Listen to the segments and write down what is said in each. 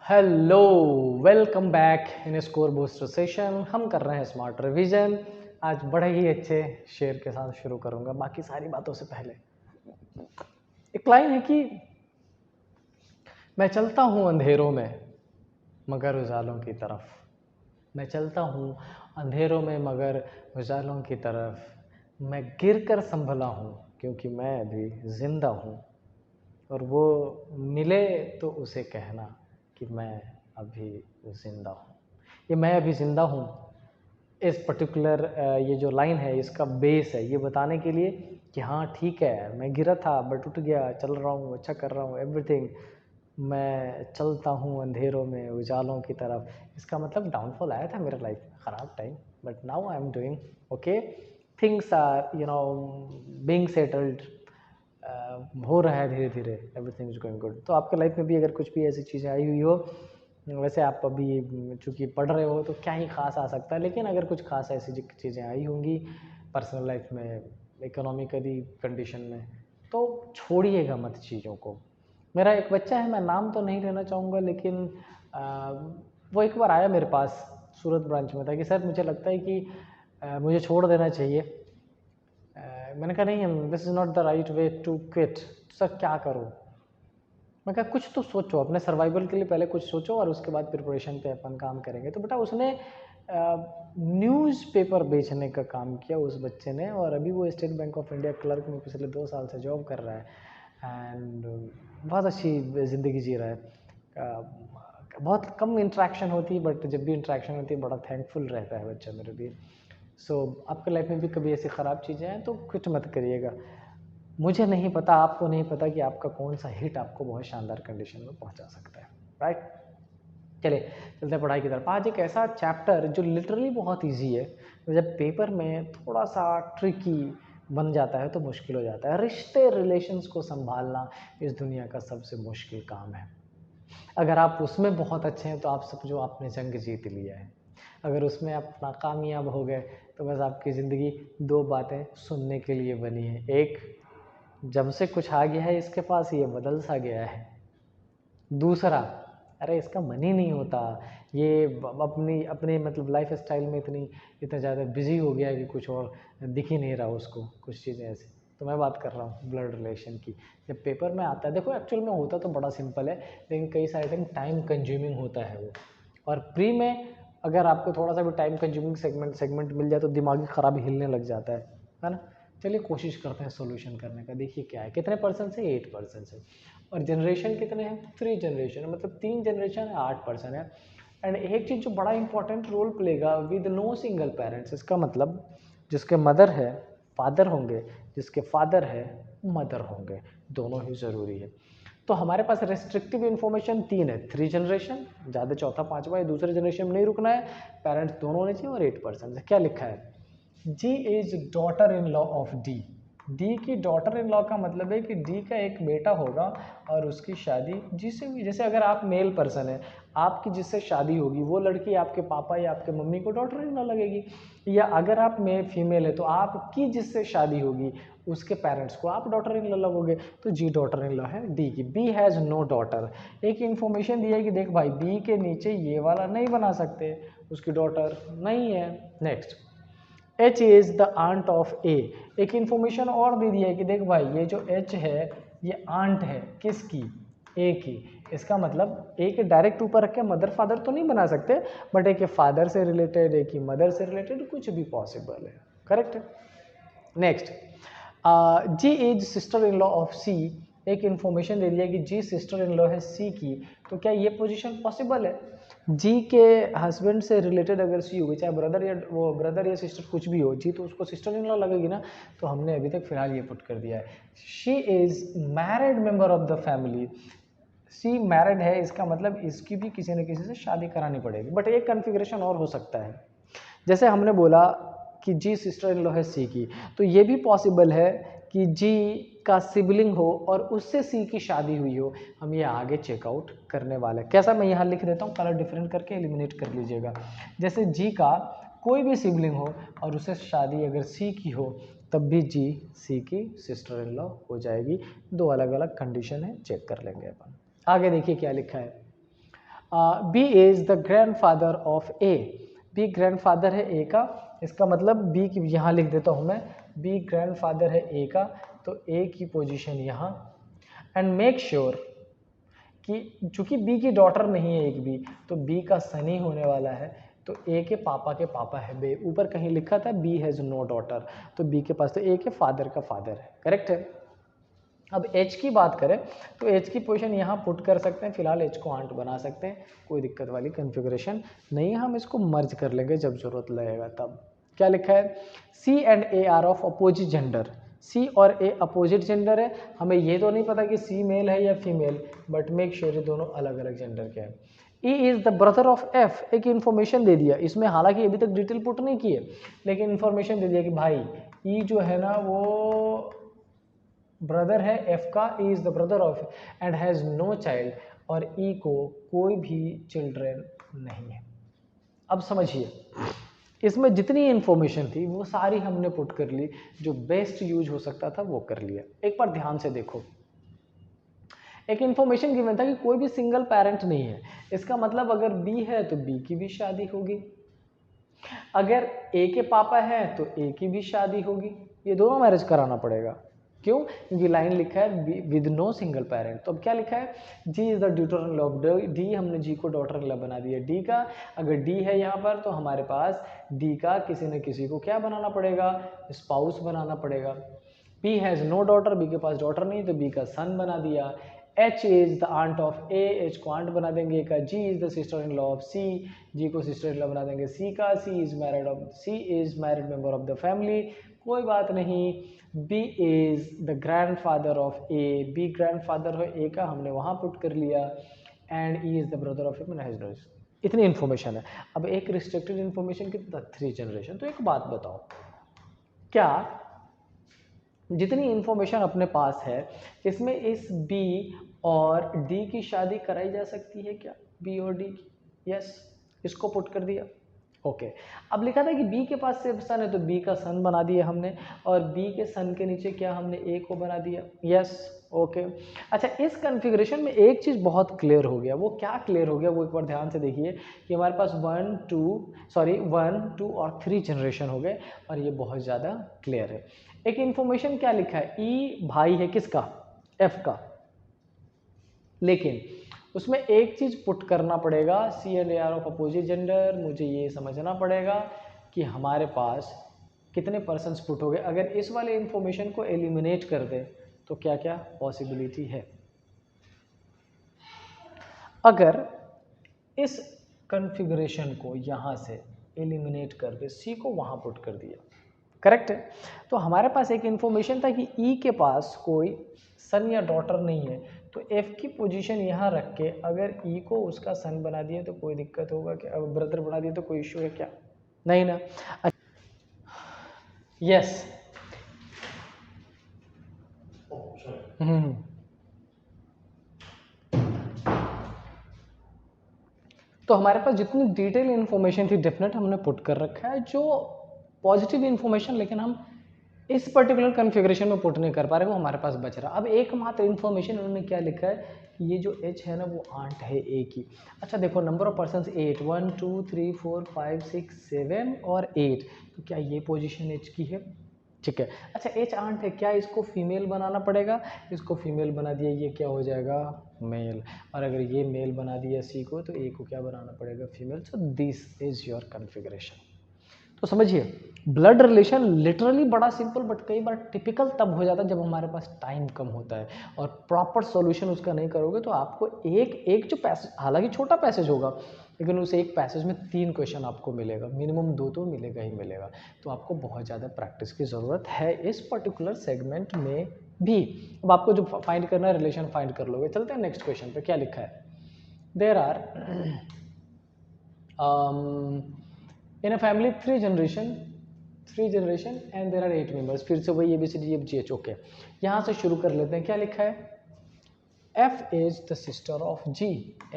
Hello, welcome back in score booster session. हम कर रहे हैं स्मार्ट रिवीजन। आज बड़े ही अच्छे शेर के साथ शुरू करूंगा। बाकी सारी बातों से पहले एक लाइन है कि मैं चलता हूँ अंधेरों में मगर उजालों की तरफ। मैं चलता हूँ अंधेरों में मगर उजालों की तरफ। मैं गिर कर संभला हूँ क्योंकि मैं अभी जिंदा हूँ। और वो मिले तो उसे कहना कि मैं अभी ज़िंदा हूँ। ये मैं अभी ज़िंदा हूँ इस पर्टिकुलर ये जो लाइन है इसका बेस है ये बताने के लिए कि हाँ ठीक है, मैं गिरा था बट उठ गया, चल रहा हूँ, अच्छा कर रहा हूँ, एवरीथिंग। मैं चलता हूँ अंधेरों में उजालों की तरफ। इसका मतलब डाउनफॉल आया था मेरा लाइफ में, ख़राब time, but now I am doing okay. Things are being settled. हो रहा है धीरे धीरे, एवरीथिंग इज गोइंग गुड। तो आपके लाइफ में भी अगर कुछ भी ऐसी चीज़ें आई हुई हो, वैसे आप अभी चूँकि पढ़ रहे हो तो क्या ही खास आ सकता है, लेकिन अगर कुछ खास ऐसी चीज़ें आई होंगी पर्सनल लाइफ में, इकोनॉमिकली कंडीशन में, तो छोड़िएगा मत चीज़ों को। मेरा एक बच्चा है, मैं नाम तो नहीं लेना चाहूँगा, लेकिन वो एक बार आया मेरे पास, सूरत ब्रांच में था, कि सर मुझे लगता है कि मुझे छोड़ देना चाहिए। मैंने कहा नहीं, this is not the right way to quit. Sir क्या करूँ? मैं कहा कुछ तो सोचो, अपने सर्वाइवल के लिए पहले कुछ सोचो और उसके बाद प्रिपरेशन पे अपन काम करेंगे। तो बेटा उसने न्यूज़पेपर बेचने का काम किया उस बच्चे ने, और अभी वो state bank of India clerk में पिछले 2 साल से जॉब कर रहा है एंड बहुत अच्छी ज़िंदगी जी रहा है। बहुत कम इंट्रैक्शन होती है, बट जब भी इंट्रैक्शन होती है बड़ा थैंकफुल रहता है बच्चा मेरे लिए। सो आपके लाइफ में भी कभी ऐसी ख़राब चीज़ें हैं तो क्विट मत करिएगा। मुझे नहीं पता, आपको नहीं पता कि आपका कौन सा हिट आपको बहुत शानदार कंडीशन में पहुंचा सकता है, राइट। चलिए चलते हैं पढ़ाई की तरफ। आज एक ऐसा चैप्टर जो लिटरली बहुत इजी है, जब पेपर में थोड़ा सा ट्रिकी बन जाता है तो मुश्किल हो जाता है। रिश्ते रिलेशंस को संभालना इस दुनिया का सबसे मुश्किल काम है। अगर आप उसमें बहुत अच्छे हैं तो आप समझो आपने जंग जीत लिया है। अगर उसमें आप नाकामयाब हो गए तो बस आपकी ज़िंदगी 2 बातें सुनने के लिए बनी है। एक, जब से कुछ आ गया है इसके पास ये बदल सा गया है। दूसरा, अरे इसका मन ही नहीं होता, ये अपनी अपनी मतलब लाइफ स्टाइल में इतना ज़्यादा बिजी हो गया है कि कुछ और दिख ही नहीं रहा उसको, कुछ चीज़ें ऐसी। तो मैं बात कर रहा हूँ ब्लड रिलेशन की। जब पेपर में आता है, देखो एक्चुअल में होता तो बड़ा सिंपल है, लेकिन कई सारे टाइम कंज्यूमिंग होता है वो। और प्री में अगर आपको थोड़ा सा भी टाइम कंज्यूमिंग सेगमेंट मिल जाए तो दिमागी खराबी हिलने लग जाता है ना। चलिए कोशिश करते हैं सोल्यूशन करने का। देखिए क्या है, कितने परसेंट है, 8% है। और जनरेशन कितने हैं, 3 जनरेशन है, मतलब 3 जनरेशन है, 8% है। एंड एक चीज़ जो बड़ा इंपॉर्टेंट रोल प्लेगा, विद नो सिंगल पेरेंट्स। इसका मतलब जिसके मदर है फादर होंगे, जिसके फादर है मदर होंगे, दोनों ही ज़रूरी है। तो हमारे पास रेस्ट्रिक्टिव इन्फॉर्मेशन 3 है, 3 जनरेशन, ज़्यादा चौथा पाँचवा या दूसरे जनरेशन में नहीं रुकना है, पेरेंट्स दोनों होने चाहिए, और 8% है। क्या लिखा है, G is daughter in law of D. D की डॉटर इन लॉ का मतलब है कि डी का एक बेटा होगा और उसकी शादी जिससे भी, जैसे अगर आप मेल पर्सन है, आपकी जिससे शादी होगी वो लड़की आपके पापा या आपके मम्मी को डॉटर इन लॉ लगेगी। या अगर आप में फीमेल है तो आपकी जिससे शादी होगी उसके पेरेंट्स को आप डॉटर इन लॉ लगोगे। तो जी डॉटर इन लॉ है डी की। B has no daughter. एक इन्फॉर्मेशन दिया है कि देख भाई बी के नीचे ये वाला नहीं बना सकते, उसकी डॉटर नहीं है। Next, H is the aunt of A. एक इन्फॉर्मेशन और दे दिया है कि देख भाई ये जो एच है ये आंट है किसकी, ए की। इसका मतलब ए के डायरेक्ट ऊपर रख के मदर फादर तो नहीं बना सकते, बट ए के फादर से रिलेटेड, ए की मदर से रिलेटेड कुछ भी पॉसिबल है, करेक्ट है। Next, G is sister in law of C. एक इन्फॉर्मेशन दे दिया कि जी सिस्टर इन लॉ है सी की, तो क्या ये पोजीशन पॉसिबल है। जी के हस्बैंड से रिलेटेड अगर सी होगी, चाहे ब्रदर या वो ब्रदर या सिस्टर कुछ भी हो, जी तो उसको सिस्टर इन लॉ लगेगी ना। तो हमने अभी तक फिलहाल ये पुट कर दिया है। She is married member of the family. C married है, इसका मतलब इसकी भी किसी न किसी से शादी करानी पड़ेगी। बट एक कन्फिग्रेशन और हो सकता है, जैसे हमने बोला कि जी सिस्टर इन लॉ है सी की, तो ये भी पॉसिबल है कि जी का सिबलिंग हो और उससे सी की शादी हुई हो। हम ये आगे चेकआउट करने वाले हैं। कैसा, मैं यहाँ लिख देता हूँ, कलर डिफरेंट करके एलिमिनेट कर लीजिएगा। जैसे जी का कोई भी सिबलिंग हो और उससे शादी अगर सी की हो, तब भी जी सी की सिस्टर इन लॉ हो जाएगी। 2 अलग अलग कंडीशन है, चेक कर लेंगे अपन। आगे देखिए क्या लिखा है, B is the grandfather of A, B grandfather है ए का, इसका मतलब बी की यहाँ लिख देता हूँ मैं, बी ग्रैंडफादर है ए का, तो ए की पोजीशन यहाँ, एंड मेक श्योर कि चूंकि बी की डॉटर नहीं है एक भी, तो बी का सन ही होने वाला है, तो ए के पापा है बे, ऊपर कहीं लिखा था बी हैज़ नो डॉटर, तो बी के पास तो ए के फादर का फादर है, करेक्ट है। अब एच की बात करें तो एच की पोजीशन यहाँ पुट कर सकते हैं, फिलहाल एच को आंट बना सकते हैं, कोई दिक्कत वाली कन्फिग्रेशन नहीं है, हम इसको मर्ज कर लेंगे जब जरूरत लगेगा तब। क्या लिखा है, C and A are of opposite gender, C और ए अपोजिट जेंडर है, हमें ये तो नहीं पता कि सी मेल है या फीमेल, बट मेक श्योर ये दोनों अलग अलग जेंडर के हैं। ई is the brother of F, एक इन्फॉर्मेशन दे दिया इसमें, हालांकि अभी तक डिटेल पुट नहीं की है, लेकिन इन्फॉर्मेशन दे दिया कि भाई ई जो है ना वो ब्रदर है एफ का, E is the brother of and has no child, और ई को कोई भी चिल्ड्रन नहीं है। अब समझिए इसमें जितनी इन्फॉर्मेशन थी वो सारी हमने पुट कर ली, जो बेस्ट यूज हो सकता था वो कर लिया। एक बार ध्यान से देखो, एक इन्फॉर्मेशन गिवन था कि कोई भी सिंगल पेरेंट नहीं है, इसका मतलब अगर बी है तो बी की भी शादी होगी, अगर ए के पापा है तो ए की भी शादी होगी, ये दोनों मैरिज कराना पड़ेगा। क्यों, क्योंकि लाइन लिखा है विद नो सिंगल पेरेंट। तो अब क्या लिखा है, G is the daughter in law of D, हमने जी को डॉटर इन लॉ बना दिया डी का, अगर डी है यहाँ पर तो हमारे पास डी का किसी न किसी को क्या बनाना पड़ेगा, स्पाउस बनाना पड़ेगा। B has no daughter, B के पास डॉटर नहीं तो बी का सन बना दिया। H is the aunt of A, H को आंट बना देंगे ए का। G is the sister in law of C, G को सिस्टर इन लॉ बना देंगे सी का। C is married member of the family, कोई बात नहीं। B is the grandfather of A, B grandfather है A का, हमने वहाँ पुट कर लिया। And E is the brother of A, इतनी इन्फॉर्मेशन है। अब एक रिस्ट्रिक्टेड इन्फॉर्मेशन कितना, 3 जनरेशन। तो एक बात बताओ, क्या जितनी इन्फॉर्मेशन अपने पास है इसमें इस बी और डी की शादी कराई जा सकती है क्या, बी और डी की? यस, इसको पुट कर दिया। ओके, अब लिखा था कि बी के पास से सन है तो बी का सन बना दिया हमने, और बी के सन के नीचे क्या हमने ए को बना दिया। Yes, okay. अच्छा, इस कॉन्फ़िगरेशन में एक चीज़ बहुत क्लियर हो गया, वो क्या क्लियर हो गया वो एक बार ध्यान से देखिए कि हमारे पास 1 2 और 3 जनरेशन हो गए, और ये बहुत ज़्यादा क्लियर है। एक इन्फॉर्मेशन क्या लिखा है, ई भाई है किसका, एफ का, लेकिन उसमें एक चीज़ पुट करना पड़ेगा, C and A are of opposite gender. मुझे ये समझना पड़ेगा कि हमारे पास कितने पर्सन्स पुट हो गए। अगर इस वाले इन्फॉर्मेशन को एलिमिनेट कर दे तो क्या क्या पॉसिबिलिटी है। अगर इस कॉन्फ़िगरेशन को यहाँ से एलिमिनेट कर दे, सी को वहाँ पुट कर दिया, करेक्ट है, तो हमारे पास एक इन्फॉर्मेशन था कि ई के पास कोई सन या डॉटर नहीं है, तो एफ की पोजीशन यहाँ रख के अगर ई को उसका सन बना दिया तो कोई दिक्कत होगा क्या, ब्रदर बना दिया तो कोई इशू है क्या, नहीं ना। यस, तो हमारे पास जितनी डिटेल इन्फॉर्मेशन थी डेफिनेट हमने पुट कर रखा है, जो पॉजिटिव इन्फॉर्मेशन लेकिन हम इस पर्टिकुलर कॉन्फ़िगरेशन में पुट नहीं कर पा रहे, वो हमारे पास बच रहा। अब एकमात्र इन्फॉर्मेशन उन्होंने क्या लिखा है कि ये जो एच है ना वो आंट है ए की। अच्छा देखो, नंबर ऑफ पर्सन्स 8, 1 2 3 4 5 6 7 और 8, तो क्या ये पोजीशन एच की है, ठीक है। अच्छा, एच आंट है, क्या इसको फीमेल बनाना पड़ेगा, इसको फीमेल बना दिया, ये क्या हो जाएगा मेल, और अगर ये मेल बना दिया सी को तो ए को क्या बनाना पड़ेगा, female. So this is your configuration. तो समझिए, ब्लड रिलेशन लिटरली बड़ा सिंपल, बट कई बार टिपिकल तब हो जाता है जब हमारे पास टाइम कम होता है और प्रॉपर सॉल्यूशन उसका नहीं करोगे तो आपको एक जो पैसेज, हालांकि छोटा पैसेज होगा लेकिन उस एक पैसेज में 3 क्वेश्चन आपको मिलेगा, मिनिमम 2 तो मिलेगा ही मिलेगा। तो आपको बहुत ज़्यादा प्रैक्टिस की ज़रूरत है इस पर्टिकुलर सेगमेंट में भी। अब आपको जो फाइंड करना है रिलेशन फाइंड कर लोगे। चलते हैं नेक्स्ट क्वेश्चन पे, क्या लिखा है, there are in a family 3 generation and there are 8 members। फिर से वही ABCDEFGH। ओके, यहाँ से शुरू कर लेते हैं। क्या लिखा है, F is the sister of G।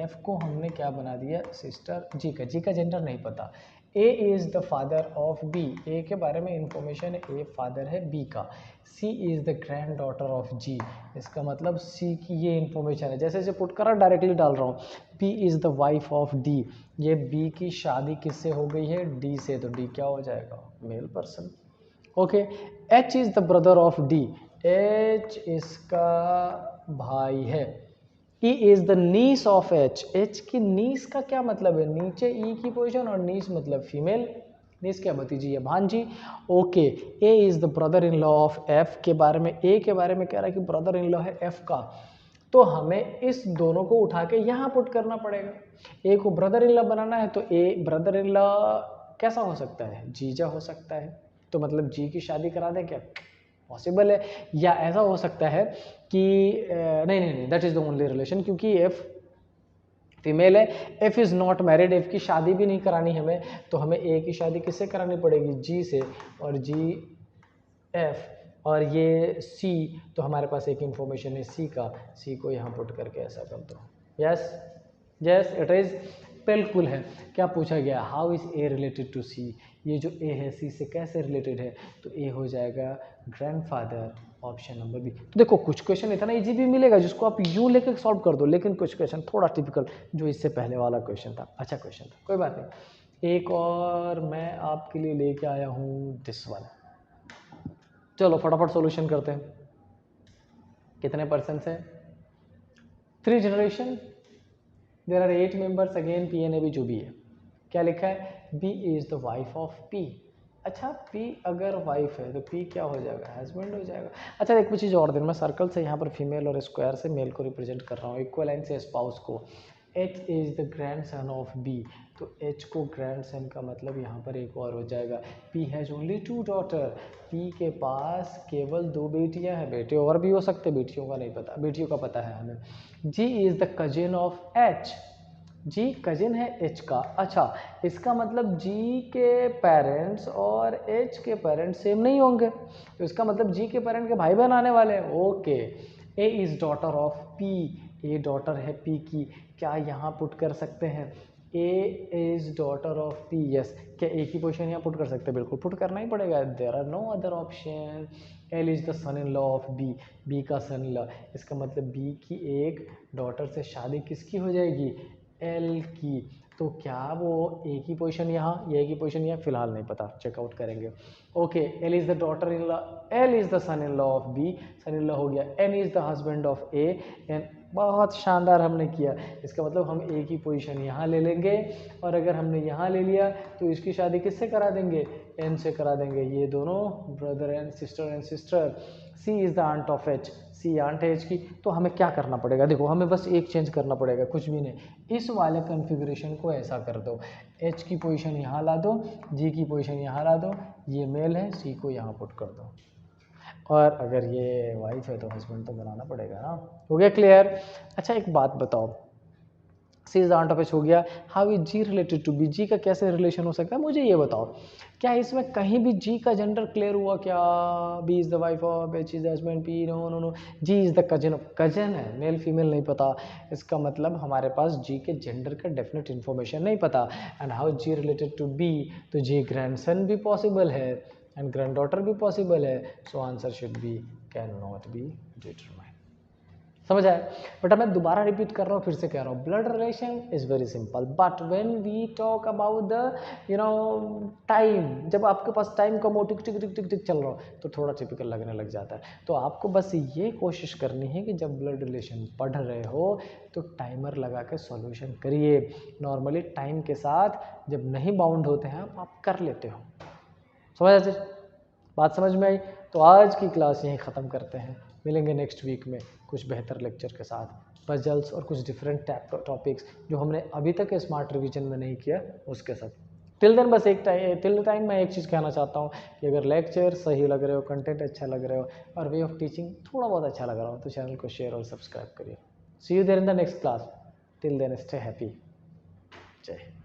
F को हमने क्या बना दिया, सिस्टर। G का जेंडर नहीं पता, A is the father of B, A के बारे में इंफॉर्मेशन है, ए फादर है बी का। C is the granddaughter of G, इसका मतलब सी की ये इंफॉर्मेशन है, जैसे पुट करा डायरेक्टली डाल रहा हूँ। B is the wife of D, ये बी की शादी किससे हो गई है, डी से, तो डी क्या हो जाएगा, male person. Okay, H is the brother of D, H इसका भाई है। E is the niece of H, H की नीस का क्या मतलब है, नीचे ई की पोजीशन और नीस मतलब फीमेल, नीस क्या भतीजी है, भांजी। Okay, A is the brother in law of F, के बारे में, ए के बारे में कह रहा है कि ब्रदर इन लॉ है एफ का, तो हमें इस दोनों को उठा के यहाँ पुट करना पड़ेगा। ए को ब्रदर इन लॉ बनाना है तो ए ब्रदर इन लॉ कैसा हो सकता है, जीजा हो सकता है, तो मतलब जी की शादी करा दें क्या, पॉसिबल है। या ऐसा हो सकता है कि नहीं नहीं नहीं, that is the only relation, क्योंकि एफ फीमेल है, F is not married, F की शादी भी नहीं करानी हमें, तो हमें ए की शादी किससे करानी पड़ेगी, जी से, और जी एफ और ये सी, तो हमारे पास एक इंफॉर्मेशन है सी का, सी को यहाँ पुट करके ऐसा कर दो। यस यस इट इज़, बिल्कुल है। क्या पूछा गया, how is A related to C, ये जो ए है सी से कैसे रिलेटेड है, तो ए हो जाएगा ग्रैंडफादर, ऑप्शन नंबर बी। तो देखो कुछ क्वेश्चन इतना इजी भी मिलेगा जिसको आप यूँ लेकर सॉल्व कर दो, लेकिन कुछ क्वेश्चन थोड़ा टिपिकल, जो इससे पहले वाला क्वेश्चन था, अच्छा क्वेश्चन था, कोई बात नहीं। एक और मैं आपके लिए लेके आया हूँ दिस वन, चलो फटाफट सॉल्यूशन करते हैं। कितने परसेंट है, 3 generation, there are 8 members, again P N A B जो भी है, क्या लिखा है, B is the wife of P. अच्छा पी अगर वाइफ है तो पी क्या हो जाएगा, हस्बैंड हो जाएगा। अच्छा एक चीज़ और दिन, मैं सर्कल से यहाँ पर फीमेल और स्क्वायर से मेल को रिप्रेजेंट कर रहा हूँ, इक्वल लाइन से स्पाउस को। H is the grandson of B, तो एच को ग्रैंड सन का मतलब यहाँ पर एक और हो जाएगा, P has only 2 daughter, P के पास केवल 2 बेटियाँ हैं, बेटे और भी हो सकते, बेटियों का नहीं पता, बेटियों का पता है हमें। G is the cousin of H, G cousin है एच का। अच्छा इसका मतलब जी के पेरेंट्स और एच के पेरेंट्स सेम नहीं होंगे, तो इसका मतलब जी के पेरेंट के भाई बहन आने वाले हैं। Okay, A is daughter of P, A daughter है पी की, क्या यहाँ पुट कर सकते हैं, A is daughter of P, yes. क्या ए की पोजीशन यहाँ पुट कर सकते हैं, बिल्कुल पुट करना ही पड़ेगा, there are no other option. L is the son in law of B, B का सन इन लॉ, इसका मतलब बी की एक डॉटर से शादी किसकी हो जाएगी, एल की, तो क्या वो ए की पोजीशन यहाँ या ए की पोजीशन यहाँ, फिलहाल नहीं पता, चेकआउट करेंगे। Okay, L is the daughter in law, L is the son in law of B, son in law हो गया, N is the husband of A, N, बहुत शानदार हमने किया, इसका मतलब हम ए की पोजीशन यहाँ ले लेंगे, और अगर हमने यहाँ ले लिया तो इसकी शादी किससे करा देंगे, एन से करा देंगे, ये दोनों brother and sister. C is the aunt of H, C aunt है एच की, तो हमें क्या करना पड़ेगा, देखो हमें बस एक चेंज करना पड़ेगा, कुछ भी नहीं, इस वाले कन्फिग्रेशन को ऐसा कर दो, एच की पोजीशन यहाँ ला दो, जी की पोजीशन यहाँ ला दो, ये मेल है, सी को यहाँ पुट कर दो, और अगर ये वाइफ है तो हस्बैंड तो बनाना पड़ेगा ना। हो गया क्लियर। अच्छा एक बात बताओ, C is the aunt of H हो गया, how is G related to B, G का कैसे रिलेशन हो सकता है, मुझे ये बताओ, क्या इसमें कहीं भी जी का जेंडर क्लियर हुआ क्या, B is the wife of, H is husband, P no no no, G is the cousin of, cousin है मेल फीमेल नहीं पता, इसका मतलब हमारे पास जी के जेंडर का डेफिनेट इन्फॉर्मेशन नहीं पता। And how G related to B, तो जी ग्रैंडसन भी पॉसिबल है एंड ग्रैंड डॉटर भी पॉसिबल है, so answer should be cannot be determined. समझ आया बेटा, मैं दोबारा रिपीट कर रहा हूँ, फिर से कह रहा हूँ, blood relation is very simple, but when we talk about the time, जब आपके पास टाइम कम हो, टिक टिक टिक टिक टिक चल रहा हो, तो थोड़ा टिपिकल लगने लग जाता है। तो आपको बस ये कोशिश करनी है कि जब ब्लड रिलेशन पढ़ रहे हो तो टाइमर लगा के सॉल्यूशन करिए। नॉर्मली टाइम के साथ जब नहीं बाउंड होते हैं आप कर लेते हो। समझ आती, बात समझ में आई? तो आज की क्लास यहीं ख़त्म करते हैं, मिलेंगे नेक्स्ट वीक में कुछ बेहतर लेक्चर के साथ, पजल्स और कुछ डिफरेंट टॉपिक्स जो हमने अभी तक स्मार्ट रिवीजन में नहीं किया उसके साथ। टिल देन बस टिल टाइम मैं एक चीज़ कहना चाहता हूँ कि अगर लेक्चर सही लग रहे हो, कंटेंट अच्छा लग रहे हो और वे ऑफ टीचिंग थोड़ा बहुत अच्छा लग रहा हो, तो चैनल को शेयर और सब्सक्राइब करिए। See you there in the next class, till then stay happy, जय हिंद।